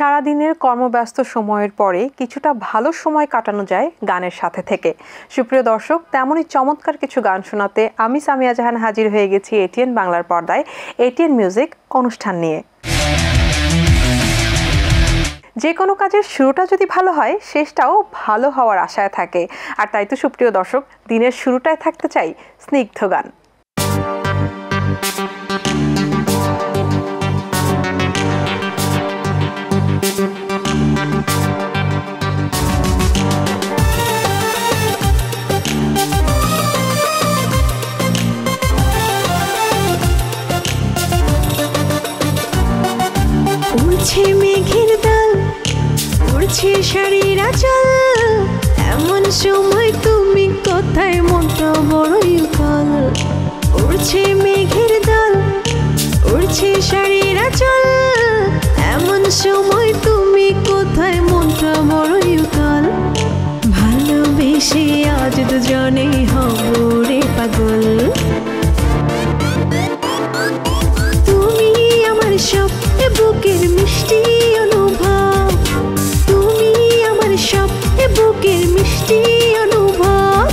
সারাদিনের কর্মব্যস্ত সময়ের পরে কিছুটা ভালো সময় কাটানো যায় গানের সাথে থেকে। সুপ্রিয় দর্শক, তেমনই চমৎকার কিছু গান শোনাতে আমি সামিয়া জাহান হাজির হয়ে গেছি এটিএন বাংলার পর্দায় এটিএন মিউজিক অনুষ্ঠান নিয়ে। যে কোনো কাজের শুরুটা যদি ভালো হয়, শেষটাও ভালো হওয়ার আশায় থাকে। আর তাই তো সুপ্রিয় দর্শক, দিনের শুরুটায় থাকতে চাই স্নিগ্ধ গান। উড়ছে মেঘের দল, উড়ছে শাড়ির আঁচল, এমন সময় তুমি কোথায় মনটা বড়ই উকাল। উড়ছে মেঘের দল, উড়ছে শাড়ির আঁচল, এমন সময় তুমি কোথায় মনটা বড়ই উকাল। ভালোবেসে আজ দুজনে হব রে পাগল। তুমি আমার সব বুকের মিষ্টি অনুভব, তুমি আমার সব বুকের মিষ্টি অনুভব।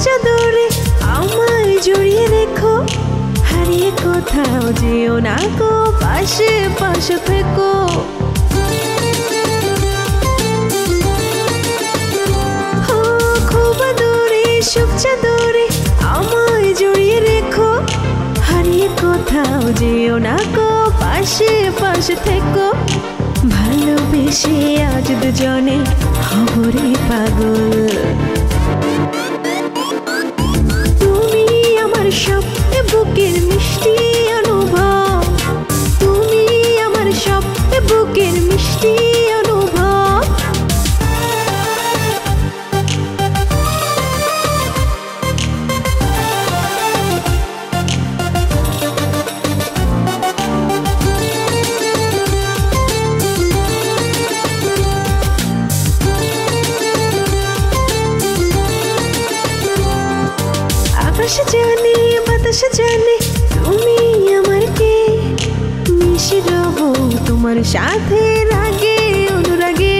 চাদরে আমায় জড়িয়ে রেখো, হারিয়ে কোথাও যেও না গো, পাশে পাশে থেকো। খুব আদরে সুখ চাদরে আমায় জড়িয়ে রেখো, হারিয়ে কোথাও যেও না গো, পাশে পাশে থেকো। ভালোবেসে আজ দুজনে হব রে পাগল। সব বুকের মিষ্টি অনুভব, তুমি আমার সব বুকের মিষ্টি অনুভব। আকাশ জানে বাতাস জানে তুমি আমার কে, মিশে রব তোমার সাথে রাগে অনুরাগে।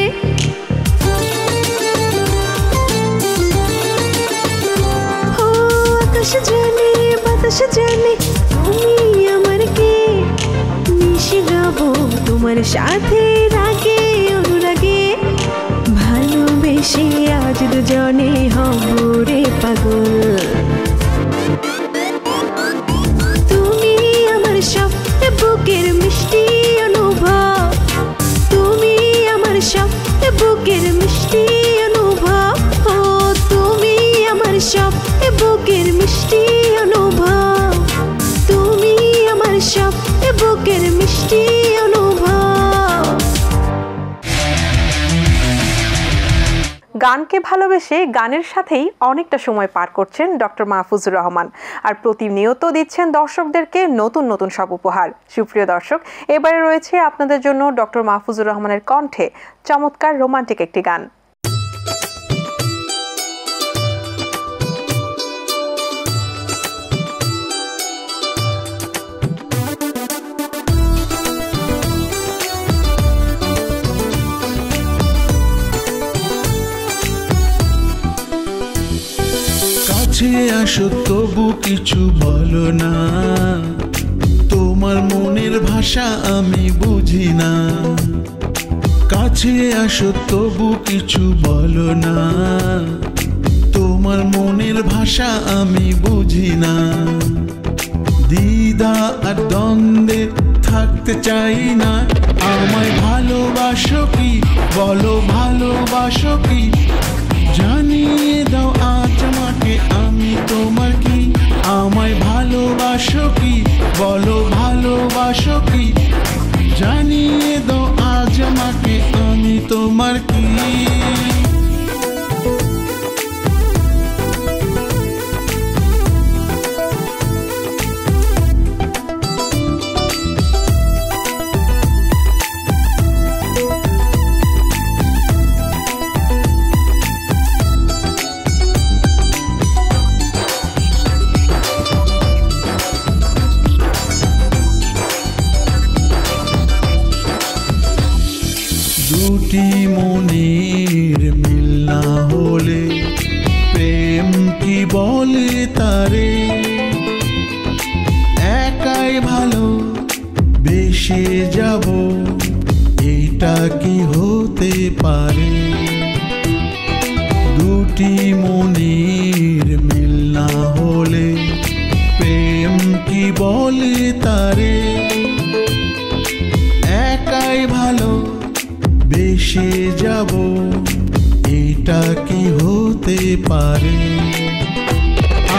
ও আকাশ জানে বাতাস জানে তুমি আমার কে, মিশে রব তোমার সাথে রাগে অনুরাগে। ভালোবেসে আজ দুজনে হব রে পাগল। তুমি আমার সব বুকের মিষ্টি অনুভব, তুমি আমার সব বুকের মিষ্টি অনুভব। ও তুমি আমার সব বুকের মিষ্টি অনুভব, তুমি আমার সব বুকের মিষ্টি অনুভব। গানকে ভালোবেসে গানের সাথেই অনেকটা সময় পার করছেন ডক্টর মাহফুজুর রহমান, আর প্রতিনিয়ত দিচ্ছেন দর্শকদেরকে নতুন নতুন সব উপহার। সুপ্রিয় দর্শক, এবারে রয়েছে আপনাদের জন্য ডক্টর মাহফুজুর রহমানের কণ্ঠে চমৎকার রোমান্টিক একটি গান। আসো তবু কিছু বলো না, তোমার মনের ভাষা আমি বুঝি না। কাছে আসো তবু কিছু বলো না, তোমার মনের ভাষা আমি বুঝি না। দ্বিধা আর দ্বন্দ্বে থাকতে চাই না, আমায় ভালোবাসো কি বলো, ভালোবাসো কি জানিয়ে দাও আজ আমাকে, আমি তোমার কি। আমায় ভালোবাসো কি বলো, ভালোবাসো কি জানি দুটি মনের মিল না হলে প্রেম কি বলে তারে, একাই ভালো বেসে যাব এটা কি হতে পারে। দুটি মনের মিল না হলে প্রেম কি বলে তারে, একাই ভালো বেসে যাব এটা কি হতে পারে।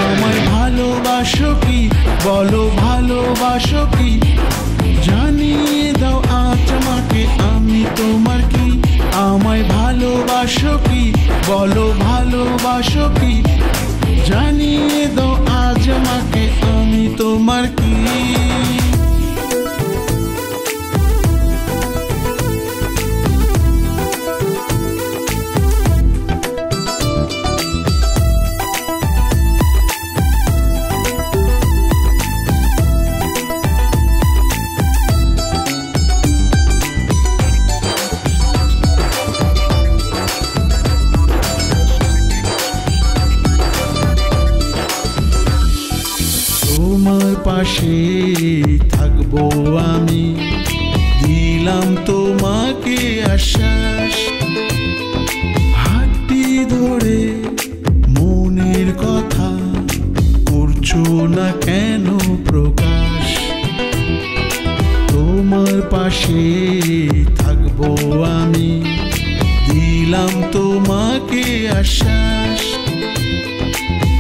আমায় ভালোবাসো কি বলো ভালোবাসো কি, জানিয়ে দাও আজ আমাকে আমি তোমার কি। আমায় ভালোবাসো কি বলো ভালোবাসো কি, জানিয়ে দাও আজ আমাকে আমি তোমার কি। তোমার পাশে থাকবো আমি, দিলাম তোমাকে আশ্বাস। হাতটি ধরে মনের কথা করছো না কেন প্রকাশ। তোমার পাশে থাকবো আমি, দিলাম তোমাকে আশ্বাস।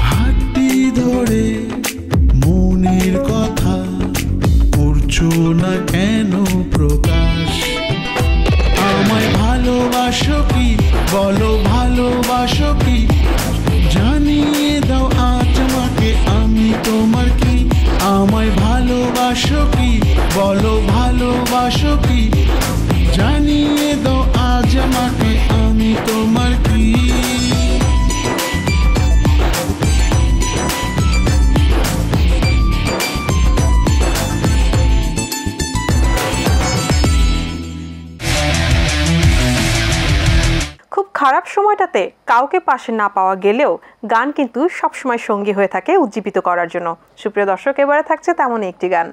হাতটি ধরে মনের কথা করছো না কেন প্রকাশ। আমায় ভালোবাসো কি বলো ভালোবাসো কি, জানিয়ে দাও আজ আমাকে আমি তোমার কি। আমায় ভালোবাসো কি বলো ভালোবাসো কি, জানিয়ে দাও আজ আমাকে আমি তোমার কি। খারাপ সময়টাতে কাউকে পাশে না পাওয়া গেলেও গান কিন্তু সবসময় সঙ্গী হয়ে থাকে উজ্জীবিত করার জন্য। সুপ্রিয় দর্শক, এবারে থাকছে তেমনই একটি গান।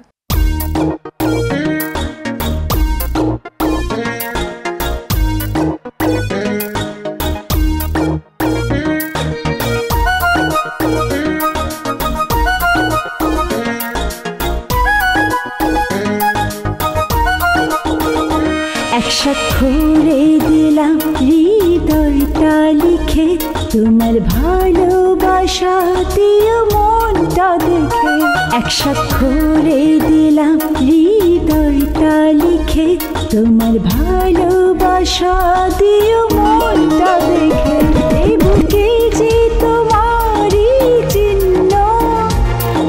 স্বাক্ষরে দিলাম হৃদয়টা লিখে, তোমার ভালোবাসা দিও মনটা দেখে। এক স্বাক্ষরে দিলাম হৃদয়টা লিখে, তোমার ভালোবাসা দিও মনটা দেখে। এই বুকে যে তোমারই চিহ্ন,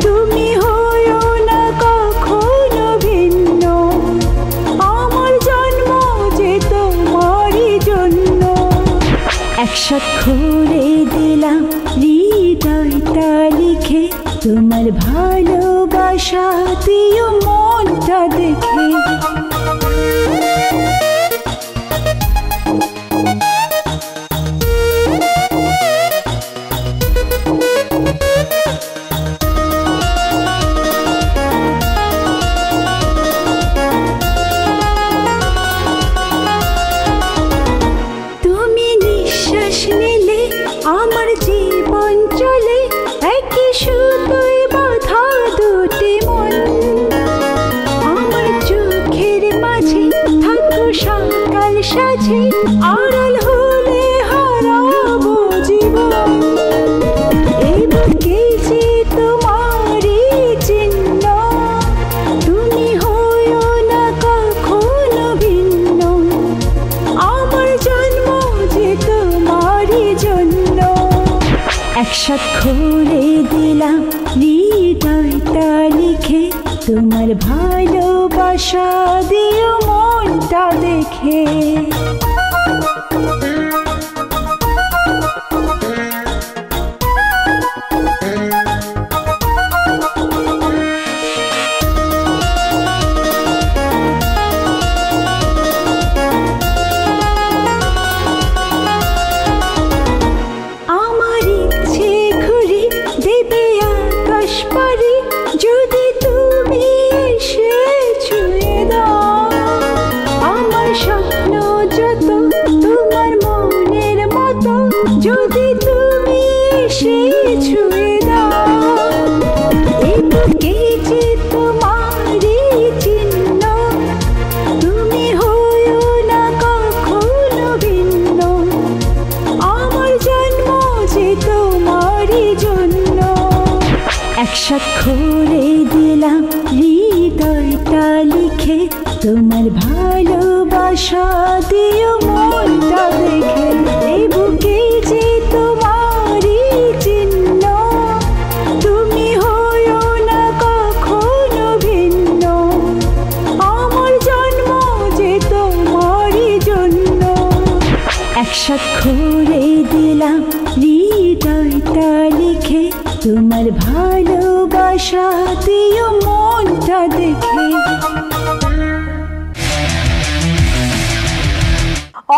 তুমি হইও না কখনো ভিন্ন। আমার জন্ম যে তোমারই জন্য। এক স্বাক্ষরে দিলাম হৃদয়টা লিখে, তোমার ভালোবাসা দিও মনটা দেখে। আমার জীবন চলে একই সুতোয় বাঁধা দুটি মন। আমার চোখের মাঝে থাকো সকাল সাজে, আড়াল হলে হারাবো জীবন। এই বুকে যে তোমারই চিহ্ন, তুমি হইও না কখনো ভিন্ন। আমার জন্ম যে তোমারই জন্য। এক স্বাক্ষরে দিলাম হৃদয়টা লিখে, তোমার ভালোবাসা দিও মনটা দেখে। তোমার ভালোবাসা দিও মনটা দেখে এই বুকে যে তোমারই চিহ্ন তুমি হইও না কখনো ভিন্ন আমার জন্ম যে তোমারই জন্য এক স্বাক্ষরে দিলাম হৃদয়টা লিখে তোমার ভালোবাসা দিও মনটা দেখে।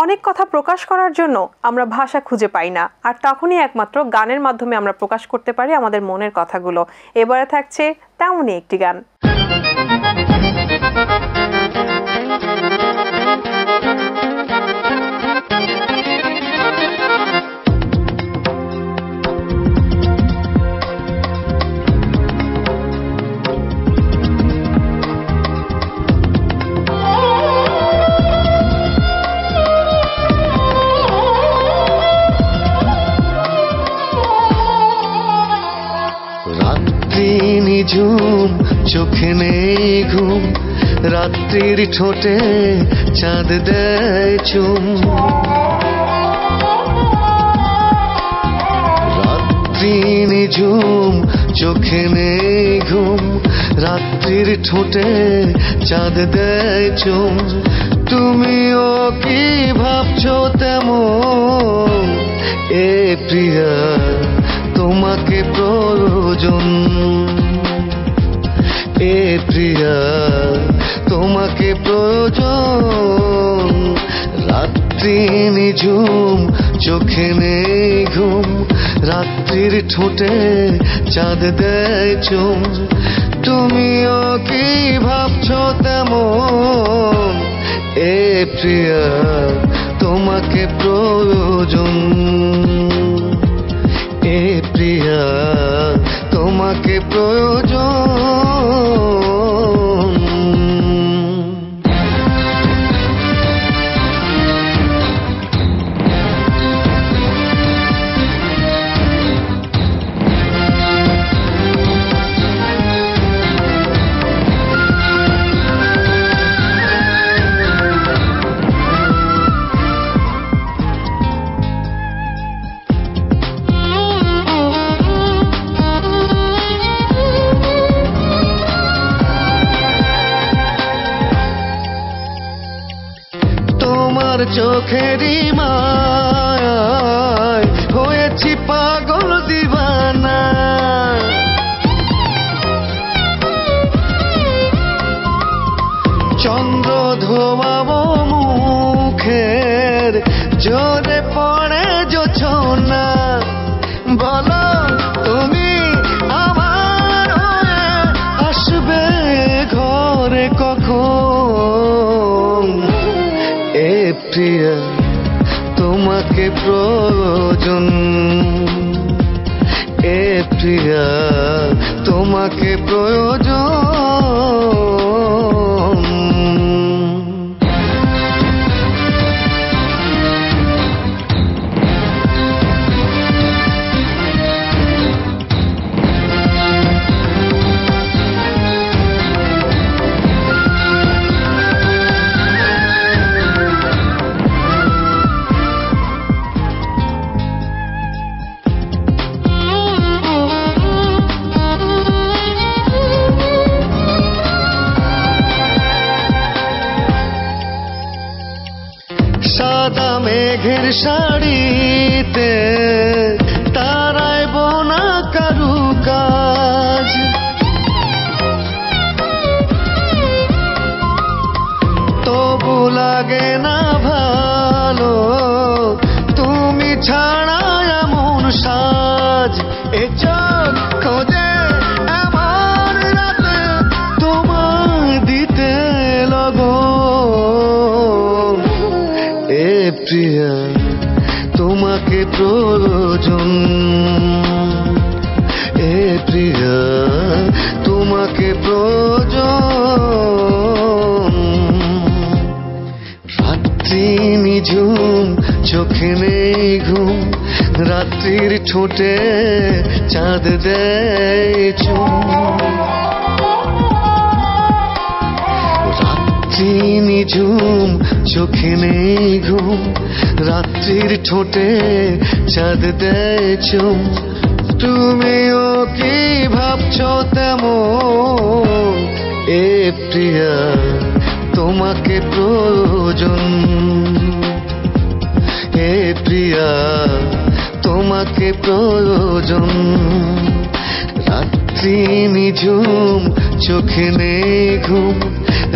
অনেক কথা প্রকাশ করার জন্য আমরা ভাষা খুঁজে পাই না, আর তখনই একমাত্র গানের মাধ্যমে আমরা প্রকাশ করতে পারি আমাদের মনের কথাগুলো। এবারে থাকছে তেমনই একটি গান। ঝুম চোখে নেই ঘুম রাত্রির ঠোঁটে চাঁদ দেয় চুম রাত্রি নিঝুম চোখে নেই ঘুম রাত্রির ঠোঁটে চাঁদ দেয় চুম তুমিও কি ভাবছো তেমন এ প্রিয়া তোমাকে প্রয়োজন এ প্রিয়া তোমাকে প্রয়োজন রাত্রি নিঝুম চোখে নেই ঘুম রাত্রির ঠোঁটে চাঁদ দেয় চুম তুমিও কি ভাবছো তেমন এ প্রিয়া তোমাকে প্রয়োজন এ প্রিয়া তোমাকে প্রয়োজন। চোখেরই মায়ায় হয়েছি পাগল দিবানা চন্দ্র ধোয়াবো মুখের জোরে পড়ে জোছনা বলো তুমি আমার আসবে ঘরে কখন এ প্রিয়া তোমাকে প্রয়োজন এ প্রিয়া তোমাকে প্রয়োজন। সাদা মেঘের শাড়িতে তারায় বোনা কারুকাজ তবু লাগে না ভালো তুমি ছাড়া এমন সাজ এ চোখ খোঁজে এমন রাতে তোমায় দিতে লগন এ প্রিয়া তোমাকে প্রয়োজন এ প্রিয়া তোমাকে প্রয়োজন রাত্রি নিঝুম চোখে নেই ঘুম রাত্রির ঠোঁটে চাঁদ দেয় চুম রাত্রি রাত্রি নিঝুম চোখে নেই ঘুম রাত্রির ঠোঁটে চাঁদ দেয় চুম তুমিও কি ভাবছো তেমন এ প্রিয়া তোমাকে প্রয়োজন হে প্রিয়া তোমাকে প্রয়োজন রাত্রি নিঝুম চোখে নেই ঘুম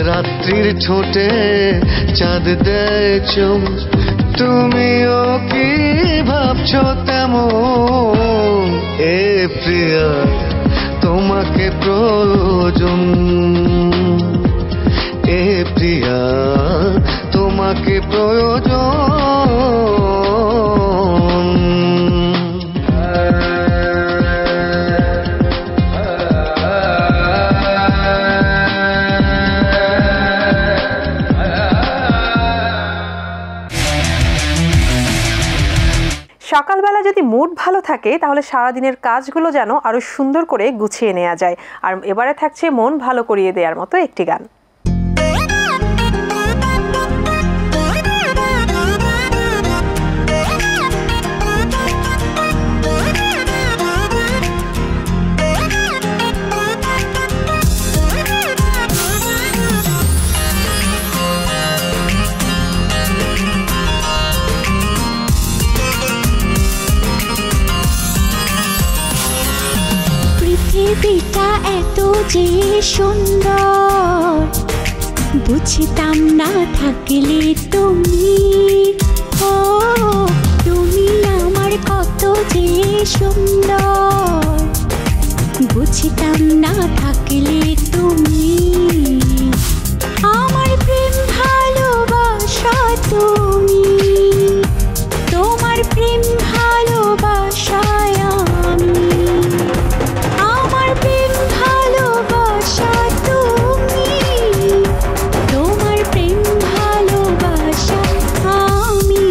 রাত্রির ঠোঁটে চাঁদ দেয় চুম তুমিও কি ভাবছো তেমন এ প্রিয়া তোমাকে প্রয়োজন এ প্রিয়া তোমাকে প্রয়োজন সকালবেলা যদি মুড ভালো থাকে তাহলে সারাদিনের কাজগুলো যেন আরো সুন্দর করে গুছিয়ে নেওয়া যায়। আর এবারে থাকছে মন ভালো করিয়ে দেওয়ার মতো একটি গান। পৃথিবীটা এত যে সুন্দর বুঝতাম না থাকলে তুমি ও তুমি আমার কত যে সুন্দর বুঝতাম না থাকলে তুমি আমার প্রেম ভালোবাসা তুমি তোমার প্রেম ভালোবাসায় আমি আমার প্রেম ভালোবাসা তুমি তোমার প্রেম ভালোবাসা আমি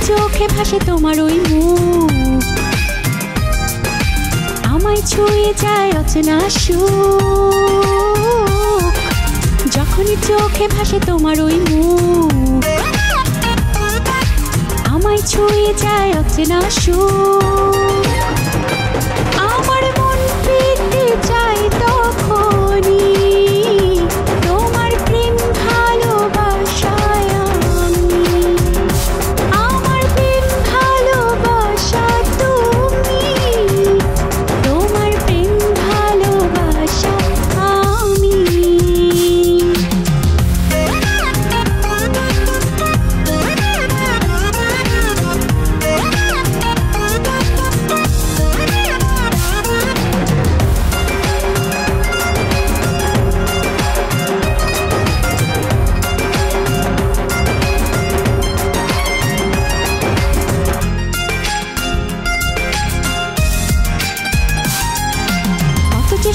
চোখে ভাসে তোমার ওই মুখ আমায় ছুঁয়ে যায় অচেনা সুখ যখনই চোখে ভাসে তোমার ওই মুখ আমায় ছুঁয়ে যায় অচেনা সুখ আমার মন পেতে চাই তখনই তোমার প্রেম ভালোবাসায় আমার প্রেম ভালোবাসা তুমি তোমার প্রেম ভালোবাসা আমি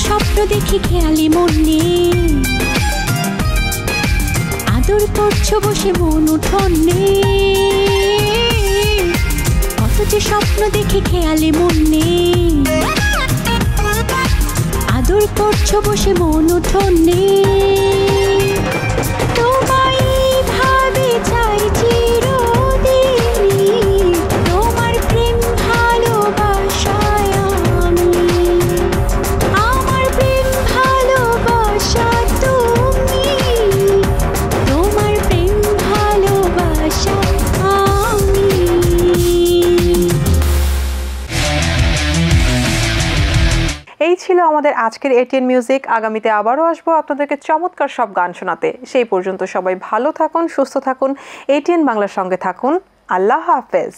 স্বপ্ন দেখি খেয়ালি মনে আদর করছো বসে মন উঠোনে কত যে স্বপ্ন দেখি খেয়ালি মনে আদর করছো বসে মন উঠোনে তোমায় ভাবে চাই চিরদিনই তোমার প্রেম ভালোবাসায় আমি আমার প্রেম ভালোবাসা তুমি তোমার প্রেম ভালোবাসা আমি এই ছিল আমাদের আজকের এটিএন মিউজিক। আগামীতে আবারও আসবো আপনাদেরকে চমৎকার সব গান শোনাতে। সেই পর্যন্ত সবাই ভালো থাকুন, সুস্থ থাকুন, এটিএন বাংলার সঙ্গে থাকুন। আল্লাহ হাফেজ।